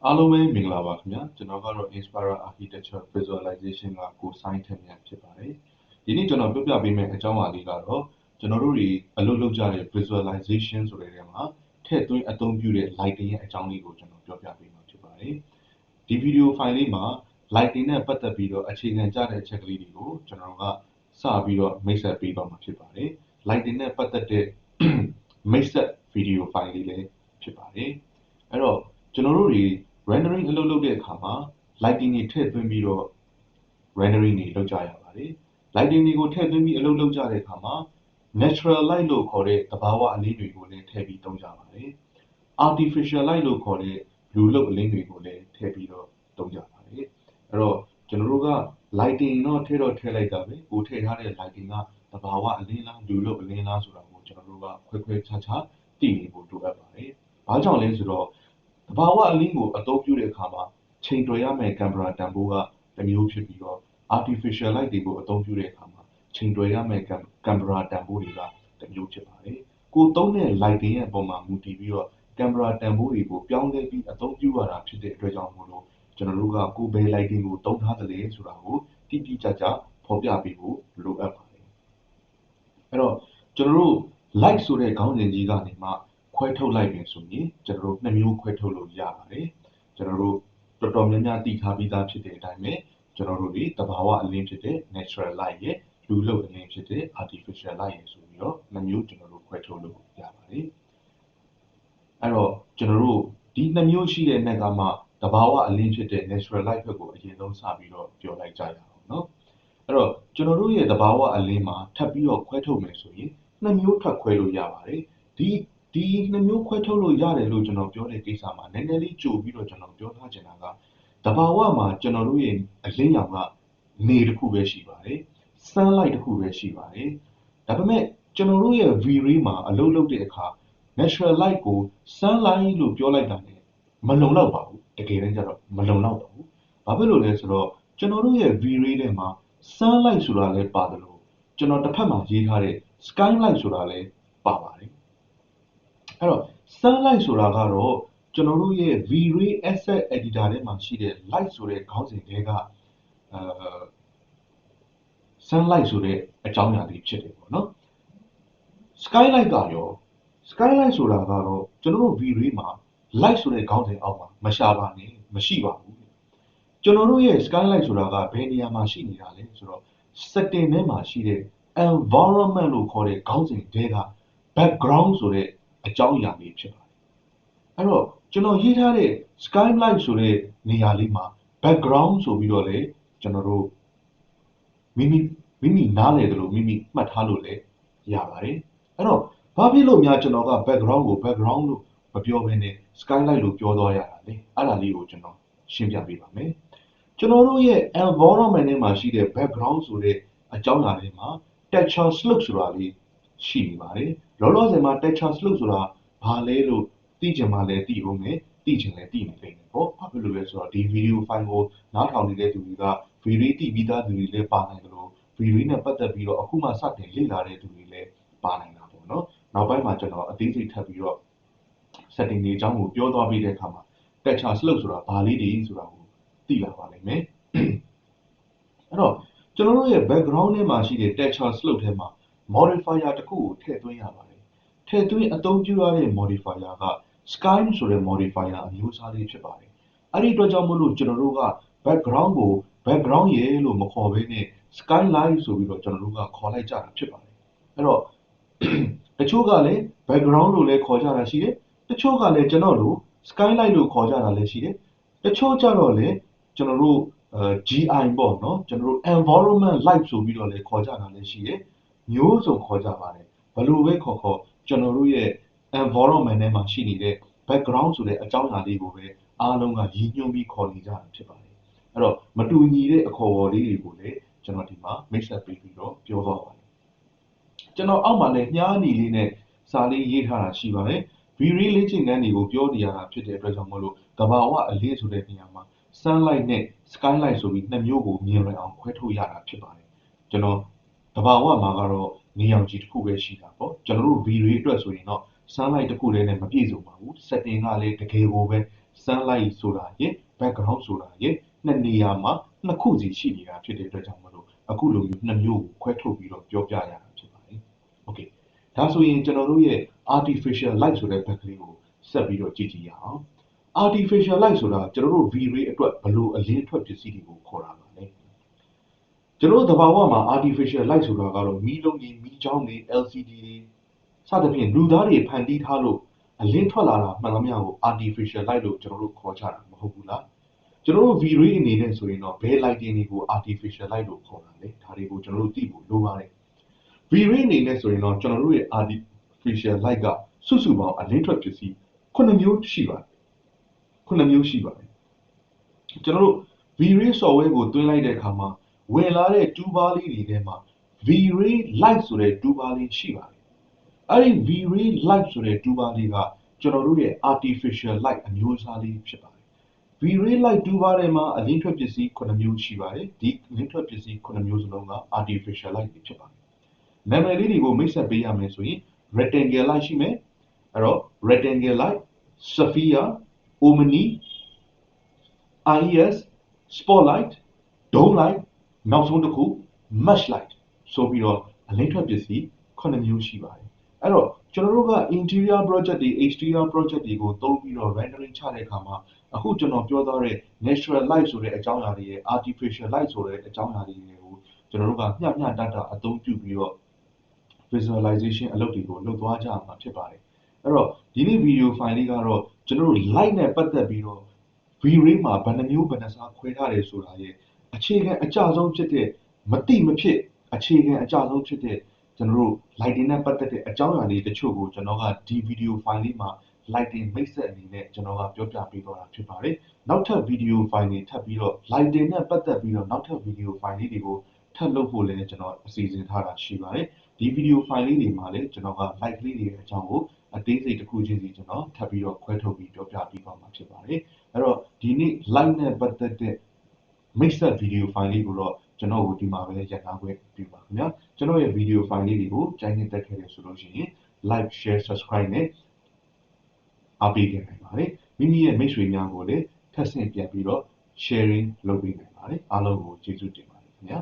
အားလုံးပဲမင်္ဂလာပါခင်ဗျာကျွန်တော်ကတော့ Inspira Architecture Visualization ကကိုစိုင်းထက်မြတ်ဖြစ်ပါတယ်ဒီနေ့ကျွန်တော်ပြပြပေးမယ့်အကြောင်းအရာလေးကတော့ကျွန်တော်တို့တွေအလုပ်လုပ်ကြတဲ့ Visualization ဆိုတဲ့နေရာမှာထည့်သွင်းအသုံးပြုတဲ့ lighting ရဲ့အကြောင်းလေးကိုကျွန်တော်ပြောပြပေးမှာဖြစ်ပါတယ်ဒီဗီဒီယိုဖိုင်လေးမှာ lighting နဲ့ပတ်သက်ပြီးတော့အခြေခံကျတဲ့အချက်ကလေးတွေကိုကျွန်တော်ကစပြီးတော့မိတ်ဆက်ပေးသွားမှာဖြစ်ပါတယ် lighting နဲ့ပတ်သက်တဲ့မိတ်ဆက်ဗီဒီယိုဖိုင်လေးလည်းဖြစ်ပါတယ်အဲ့တော့ကျွန်တော်တို့တွေ rendering အလုပ်လုပ်တဲ့အခါမှာ lighting တွေထည့်သွင်းပြီးတော့ rendering တွေလုပ်ကြရပါတယ် lighting တွေကိုထည့်သွင်းပြီးအလုပ်လုပ်ကြတဲ့အခါမှာ natural light လို့ခေါ်တဲ့သဘာဝအလင်းတွေကိုလည်းထည့်ပြီးသုံးကြပါတယ် artificial light လို့ခေါ်တဲ့လူလုပ်အလင်းတွေကိုလည်းထည့်ပြီးတော့သုံးကြပါတယ်အဲ့တော့ကျွန်တော်တို့က lighting တော့ထည့်လိုက်တာပဲကိုထည့်ထားတဲ့ lighting ကသဘာဝအလင်းလားလူလုပ်အလင်းလားဆိုတာကိုကျွန်တော်တို့ကခွဲခွဲခြားခြားသိနေဖို့လိုအပ်ပါတယ်ဘာကြောင့်လဲဆိုတော့သဘာဝအလင်းကိုအသုံးပြုတဲ့အခါမှာချိန်တွယ်ရမယ့်ကင်မရာတန်ဖိုးကတစ်မျိုးဖြစ်ပြီးတော့ artificial light တွေကိုအသုံးပြုတဲ့အခါမှာချိန်တွယ်ရမယ့်ကင်မရာတန်ဖိုးတွေကတစ်မျိုးဖြစ်ပါတယ်ကိုသုံးတဲ့ lighting ရဲ့အပေါ်မှာမူတည်ပြီးတော့ကင်မရာတန်ဖိုးတွေကိုပြောင်းလဲပြီးအသုံးပြုရတာဖြစ်တဲ့အတွက်ကြောင့်မို့လို့ကျွန်တော်တို့ကကိုယ်ဘယ် lighting ကိုသုံးထားသလဲဆိုတာကိုတိတိကျကျဖော်ပြပေးဖို့လိုအပ်ပါတယ်အဲ့တော့ကျွန်တော်တို့ light ဆိုတဲ့ခေါင်းစဉ်ကြီးကနေမှခွဲထုတ်လိုက်ပြီဆိုရင်ကျွန်တော်တို့နှစ်မျိုးခွဲထုတ်လို့ရပါတယ်ကျွန်တော်တို့တော်တော်များများသိထားပြီးသားဖြစ်တဲ့အတိုင်းပဲကျွန်တော်တို့ဒီသဘာဝအလင်းဖြစ်တဲ့ natural light ရဲ့လူလုပ်အလင်းဖြစ်တဲ့ artificial light ရဲ့ဆိုပြီးတော့နှစ်မျိုးကျွန်တော်တို့ခွဲထုတ်လို့ရပါတယ်အဲ့တော့ကျွန်တော်တို့ဒီနှစ်မျိုးရှိတဲ့နဲ့ကမှသဘာဝအလင်းဖြစ်တဲ့ natural light ဘက်ကိုအရင်ဆုံးစပြီးတော့ပြောလိုက်ကြရအောင်เนาะအဲ့တော့ကျွန်တော်တို့ရဲ့သဘာဝအလင်းမှာထပ်ပြီးတော့ခွဲထုတ်မယ်ဆိုရင်နှစ်မျိုးထပ်ခွဲလို့ရပါတယ်ဒီနှစ်မျိုးခွဲထုတ်လို့ရတယ်လို့ကျွန်တော်ပြောတဲ့ကိစ္စမှာနည်းနည်းလေးကြိုပြီးတော့ကျွန်တော်ပြောထားချင်တာကသဘာဝမှာကျွန်တော်တို့ရဲ့အလင်းရောင်ကနေတစ်ခုပဲရှိပါတယ် sunlight တစ်ခုပဲရှိပါတယ်ဒါပေမဲ့ကျွန်တော်တို့ရဲ့ V-ray မှာအလုပ်လုပ်တဲ့အခါ natural light ကို sunlight လို့ပြောလိုက်တာ ਨੇ မလုံလောက်ပါဘူးတကယ်တမ်းကျတော့မလုံလောက်ပါဘူးဘာဖြစ်လို့လဲဆိုတော့ကျွန်တော်တို့ရဲ့ V-ray ထဲမှာ sunlight ဆိုတာလည်းပါတယ်လို့ကျွန်တော်တစ်ဖက်မှာရေးထားတဲ့ skylight ဆိုတာလည်းပါပါတယ်အဲ့တော့ sunlight ဆိုတာကတော့ကျွန်တော်တို့ရဲ့ V-ray asset editor ထဲမှာရှိတဲ့ light ဆိုတဲ့ခေါင်းစဉ်တွေကsunlight ဆိုတဲ့အကြောင်းအရာလေးဖြစ်တယ်ပေါ့နော် skylight ကရော skylight ဆိုတာကတော့ကျွန်တော်တို့ V-ray မှာ light ဆိုတဲ့ခေါင်းစဉ်အောက်မှာမရှာပါနဲ့မရှိပါဘူးကျွန်တော်တို့ရဲ့ skylight ဆိုတာကဘယ်နေရာမှာရှိနေတာလဲဆိုတော့ setting ထဲမှာရှိတဲ့ environment လို့ခေါ်တဲ့ခေါင်းစဉ်တွေက background ဆိုတဲ့အကြောင်းအရာလေးဖြစ်ပါတယ်အဲ့တော့ကျွန်တော်ရေးထားတဲ့ skylight ဆိုတဲ့နေရာလေးမှာ background ဆိုပြီးတော့လေကျွန်တော်တို့မိမိနားလည်တယ်လို့မိမိမှတ်ထားလို့လည်းရပါတယ်အဲ့တော့ဘာဖြစ်လို့များကျွန်တော်က background ကို background လို့မပြောဘဲနဲ့ skylight လို့ပြောသွားရတာလဲအဲ့ဒါလေးကိုကျွန်တော်ရှင်းပြပေးပါမယ်ကျွန်တော်တို့ရဲ့ environment ထဲမှာရှိတဲ့ background ဆိုတဲ့အကြောင်းအရာတွေမှာ texture slope ဆိုတာလေးရှိနေပါတယ်လောလောဆယ်မှာ texture slope ဆိုတာဘာလဲလို့သိချင်မှလည်းသိအောင်မယ်သိချင်လည်းသိနေလိမ့်မယ်ပေါ့ဘာဖြစ်လို့လဲဆိုတော့ဒီဗီဒီယိုဖိုင်ကိုနားထောင်နေတဲ့သူတွေကဗီဒီယိုသိပြီးသားသူတွေလည်းပါနိုင်တယ်လို့ဗီဒီယိုနဲ့ပတ်သက်ပြီးတော့အခုမှစတင်လေ့လာတဲ့သူတွေလည်းပါနိုင်တာပေါ့နော်နောက်ပိုင်းမှာကျွန်တော်အသေးစိတ်ထပ်ပြီးတော့ setting တွေအကြောင်းကိုပြောသွားပြီးတဲ့အခါမှာ texture slope ဆိုတာဘာလေးတွေဆိုတာကိုသိလာပါလိမ့်မယ်အဲ့တော့ကျွန်တော်တို့ရဲ့ background ထဲမှာရှိတဲ့ texture slope ထဲမှာ modifier တစ်ခုကိုထည့်သွင်းရပါတယ်ထည့်သွင်းအသုံးပြုရတဲ့ modifier က sky ဆိုတဲ့ modifier အမျိုးအစားလေးဖြစ်ပါတယ်အဲ့ဒီအတွက်ကြောင့်မို့လို့ကျွန်တော်တို့က background ကို background ရေလို့မခေါ်ဘဲနဲ့ skylight ဆိုပြီးတော့ကျွန်တော်တို့ကခေါ်လိုက်ကြတာဖြစ်ပါတယ်အဲ့တော့တချို့ကလည်း background လို့လည်းခေါ်ကြတာရှိတယ်တချို့ကလည်းကျွန်တော်တို့ skylight လို့ခေါ်ကြတာလည်းရှိတယ်တချို့ကြတော့လည်းကျွန်တော်တို့ GI ပေါ့နော်ကျွန်တော်တို့ environment light ဆိုပြီးတော့လည်းခေါ်ကြတာလည်းရှိတယ်မျိုးစုံခေါ်ကြပါတယ်ဘယ်လိုပဲခေါ်ကျွန်တော်တို့ရဲ့ environment ထဲမှာရှိနေတဲ့ background ဆိုတဲ့အကြောင်းအရာလေးကိုပဲအားလုံးကရည်ညွှန်းပြီးခေါ်နေကြတာဖြစ်ပါတယ်အဲ့တော့မတူညီတဲ့အခေါ်အဝေါ်လေးတွေကိုလည်းကျွန်တော်ဒီမှာမိတ်ဆက်ပေးပြီးတော့ပြောသွားပါတယ်ကျွန်တော်အောက်မှာလည်းညှားနီလေးနဲ့စာလေးရေးထားတာရှိပါတယ် V-ray လေ့ကျင့်ခန်းတွေကိုပြောနေရတာဖြစ်တဲ့အတွက်ကြောင့်မို့လို့သဘာဝအလင်းဆိုတဲ့နေရာမှာ sunlight နဲ့ skylight ဆိုပြီးနှစ်မျိုးကိုမြင်လွယ်အောင်ခွဲထုတ်ရတာဖြစ်ပါတယ်ကျွန်တော်သဘာဝမှာကတော့နေရောင်ခြည်တစ်ခုပဲရှိတာပေါ့ကျွန်တော်တို့ V-ray အတွက်ဆိုရင်တော့ sunlight တစ်ခုတည်းနဲ့မပြည့်စုံပါဘူး setting ကလည်းတကယ်ကိုပဲ sunlight ဆိုတာရဲ့ background ဆိုတာရဲ့နှစ်နေရာမှာနှစ်ခုစီရှိနေတာဖြစ်တဲ့အတွက်ကြောင့်မလို့အခုလိုမျိုးနှစ်မျိုးကိုခွဲထုတ်ပြီးတော့ပြောပြရတာဖြစ်ပါတယ်။ Okay ဒါဆိုရင်ကျွန်တော်တို့ရဲ့ artificial light ဆိုတဲ့ဘက်ကလေးကိုဆက်ပြီးတော့ကြည့်ကြည့်ရအောင်။ artificial light ဆိုတာကျွန်တော်တို့ V-ray အတွက်ဘယ်လိုအလင်းထွက်ပစ္စည်းတွေကိုခေါ်တာပါလဲ။ကျွန်တော်တို့သဘာဝမှာ artificial light ဆိုတာကတော့မီးလုံးတွေမီးချောင်းတွေ LCD တွေစသဖြင့်လူသားတွေဖန်တီးထားလို့အလင်းထွက်လာတာမှန်သမျှကို artificial light လို့ကျွန်တော်တို့ခေါ်ကြတာမဟုတ်ဘူးလား။ကျွန်တော်တို့ V-ray အနေနဲ့ဆိုရင်တော့ဘယ် lighting တွေကို artificial light လို့ခေါ်တာလဲ။ဒါတွေကိုကျွန်တော်တို့သိဖို့လိုပါတယ်။ V-ray အနေနဲ့ဆိုရင်တော့ကျွန်တော်တို့ရဲ့ artificial light ကစုစုပေါင်းအလင်းထွက်ပစ္စည်း9မျိုးရှိပါတယ်။9မျိုးရှိပါတယ်။ကျွန်တော်တို့ V-ray software ကိုသွင်းလိုက်တဲ့အခါမှာဝင်လာတဲ့တူးဘားလေးတွေထဲမှာ V-ray light ဆိုတဲ့တူးဘားလေးရှိပါတယ်။အဲဒီ V-ray light ဆိုတဲ့တူးဘားလေးကကျွန်တော်တို့ရဲ့ artificial light အမျိုးအစားလေးဖြစ်ပါတယ်။ V-ray light တူးဘားထဲမှာအလင်းထွက်ပစ္စည်း9မျိုးရှိပါတယ်။ဒီအလင်းထွက်ပစ္စည်း9မျိုးစလုံးက artificial light တွေဖြစ်ပါတယ်။နာမည်လေးတွေကိုမိတ်ဆက်ပေးရမယ်ဆိုရင် rectangle light ရှိမယ်။အဲ့တော့ rectangle light, sphere, omni, IES, spotlight, dome light နောက်ဆုံးတစ်ခု mesh light ဆိုပြီးတော့အလင်းထွက်ပစ္စည်း9မျိုးရှိပါတယ်။အဲ့တော့ကျွန်တော်တို့က interior project တွေ exterior project တွေကိုသုံးပြီးတော့ rendering ချတဲ့အခါမှာအခုကျွန်တော်ပြောသွားတဲ့ natural light ဆိုတဲ့အကြောင်းအရာတွေရဲ့ artificial light ဆိုတဲ့အကြောင်းအရာတွေကိုကျွန်တော်တို့ကမျှတအသုံးပြုပြီးတော့ visualization အလုပ်တွေကိုလုပ်သွားကြမှာဖြစ်ပါတယ်။အဲ့တော့ဒီနေ့ video file လေးကတော့ကျွန်တော်တို့ light နဲ့ပတ်သက်ပြီးတော့ V-ray မှာဘယ်နှမျိုးဘယ်နှစားခွဲထားတယ်ဆိုတာရဲ့အခြေခံအကျဆုံးဖြစ်တဲ့မတိမဖြစ်အခြေခံအကျဆုံးဖြစ်တဲ့ကျွန်တော်တို့ lighting နဲ့ပတ်သက်တဲ့အကြောင်းအရာလေးတချို့ကိုကျွန်တော်ကဒီ video file လေးမှာ lighting မိတ်ဆက်အနေနဲ့ကျွန်တော်ကပြောပြပေးသွားတာဖြစ်ပါတယ်။နောက်ထပ် video file တွေထပ်ပြီးတော့ lighting နဲ့ပတ်သက်ပြီးတော့နောက်ထပ် video file လေးတွေကိုထပ်လုပ်ဖို့လည်းကျွန်တော်အစီအစဉ်ထားတာရှိပါတယ်။ဒီ video file လေးတွေမှာလည်းကျွန်တော်က light လေးတွေအကြောင်းကိုအသေးစိတ်တစ်ခုချင်းစီကျွန်တော်ထပ်ပြီးတော့ခွဲထုတ်ပြီးပြောပြပေးသွားမှာဖြစ်ပါတယ်။အဲ့တော့ဒီနေ့ light နဲ့ပတ်သက်တဲ့မိတ်ဆက် video file လေးကိုတော့ကျွန်တော်တို့ဒီမှာပဲရပ်နားခွင့်ပြုပါခင်ဗျာကျွန်တော်ရဲ့ video file လေးတွေကိုကြိုက်နှစ်သက်ခဲ့တယ်ဆိုလို့ရှိရင် like share subscribe နဲ့အားပေးခဲ့နိုင်ပါတယ်မိမိရဲ့မိတ်ဆွေများကိုလည်းထပ်ဆင့်ပြန်ပြီးတော့ sharing လုပ်ပေးနိုင်ပါတယ်အားလုံးကိုကျေးဇူးတင်ပါတယ်ခင်ဗျာ